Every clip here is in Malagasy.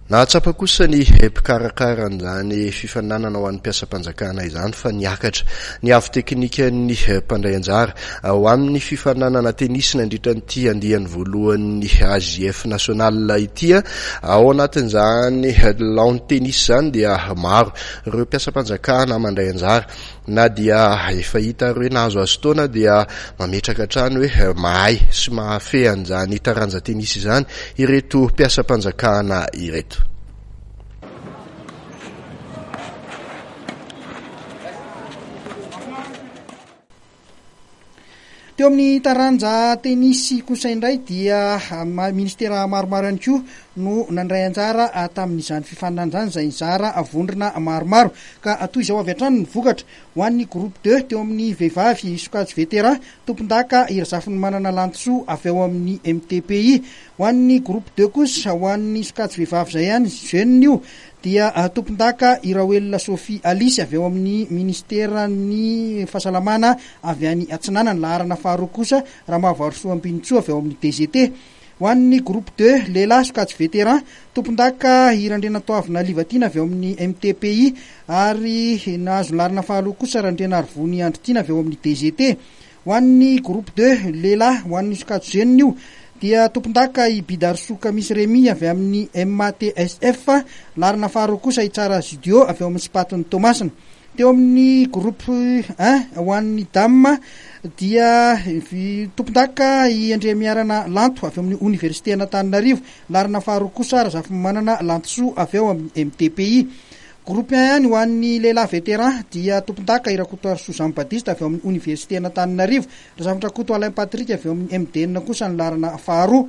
Nahatsapa kosa ny mpikarakarana fifaninanana ho an'ny mpiasam-panjakana izany fa niakatra ny avy teknikan'ny mpandray anjara ho amin'ny fifaninanana tenisy nandritra nyity andiany voalohan'ny AJF nasional ity. Ao anatin'izany lawn tenisy zany dia maro ireo mpiasam-panjakana mandray anjara, na dia efa hita hoe nahazo azo taona dia mametraka hatrany hoe mahay sy mahafehy an'izany taranja tenisy izany ireto mpiasam-panjakana ireto. Teo amin'ny taranja tenisy kosa indray dia ministera maromaro ihany koa no nandray anjara tamin'izany fifaninanana izany, izay nizara vondrona maromaro ka toy izao avy hatrany ny vokatra ho an'ny groupe 2 teo amin'ny vehivavy sokajy veteran tompon-daka irazafiny manana lantsoa avy ao amin'ny MTPI. Ho an'ny groupe 2 kosa ho an'ny sokajy vehivavy izay ihany jeune io dia tompon-daka Iraoelina Sophie Alice avy ao amin'ny ministeran'ny fahasalamana avy any Atsinanana. Laharana faharoa kosa Ramavarosoa Ampinitsoa avy ao amin'ny DGT. Ho an'ny groupe 2 lehilahy sokajy veteran tompon-daka Irandrena Toavina Livatina avy ao amin'ny MTPI ary nahazo laharana faharoa kosa Randrena Arvony Andritina avy ao amin'ny DGT. Ho an'ny groupe 2 lehilahy ho an'ny sokajy jeune io dia tompon-daka i Bidarsoka Misy Remy avy amin'ny MATSF, laharana faharoa kosa Itsara Zudio avy ao amin'ny Spaton'ny Tomasina. Teo amin'ny groupe 1 ho an'ny dame dia tompon-daka i Andriamiarana Lanto avy amin'ny Université Antananarivo, laharana faharoa kosa Razafy Manana Lantosoa avy ao amin'ny MTPI. Groupe 1 ihany ho an'ny lehilahy veteran dia tompon-daka Irakoto Suzanne Baptiste avy ao amin'ny Université Antananarivo, Razafin-Trakoto Alain Patrick avy ao amin'ny MDN kosa ny laharana faharoa.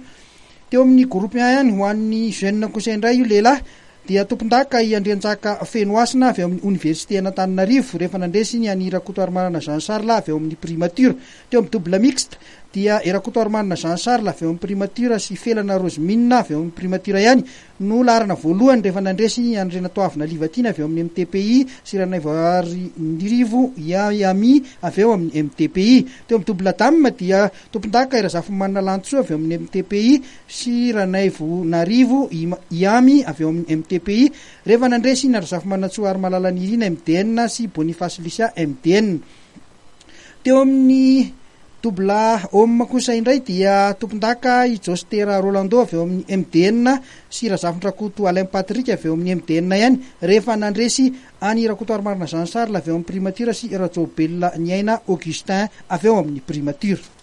Teo amin'ny groupe 1 ihany ho an'ny jeune kosa indray io lehilahy dia tompon-daka i Andriantsaka Fenoasina avy ao amin'ny Université Antananarivo, rehefa nandresy ny any Irakoto Armanana Jean Charles avy ao amin'ny primature. Teo amin'ny double mixte dia Irakoto Armanana Jean Charles avy ao amin'ny primature sy Felana Rosemine avy ao amin'ny primature ihany no laharana voalohany rehefa nandresy ny Andrena Toavina Livatina avy ao amin'ny MTPI sy Ranaivoary Ndirivo Yami avy ao amin'ny MTPI. Teo amin'ny double dame dia tompon-daka Razafy Manana Lantsoa avy ao amin'ny MTPI sy Ranaivo Narivo Yami avy ao amin'ny MTPI, rehefa nandresy ny Razafy Manantsoa ary Malalanirina MDN sy Boniface Lysia MDN. Teo amin'ny double homme kosa indray dia tompon-daka i Jostera Rolando avy ao amin'ny MDN sy Razafin-Trakoto Alain Patrick avy ao amin'ny MDN ihany, rehefa nandresy any Irakoto Armarina Jean Charles avy ao amin'ny primature sy Rajobelona Niaina Augustin avy ao amin'ny primature.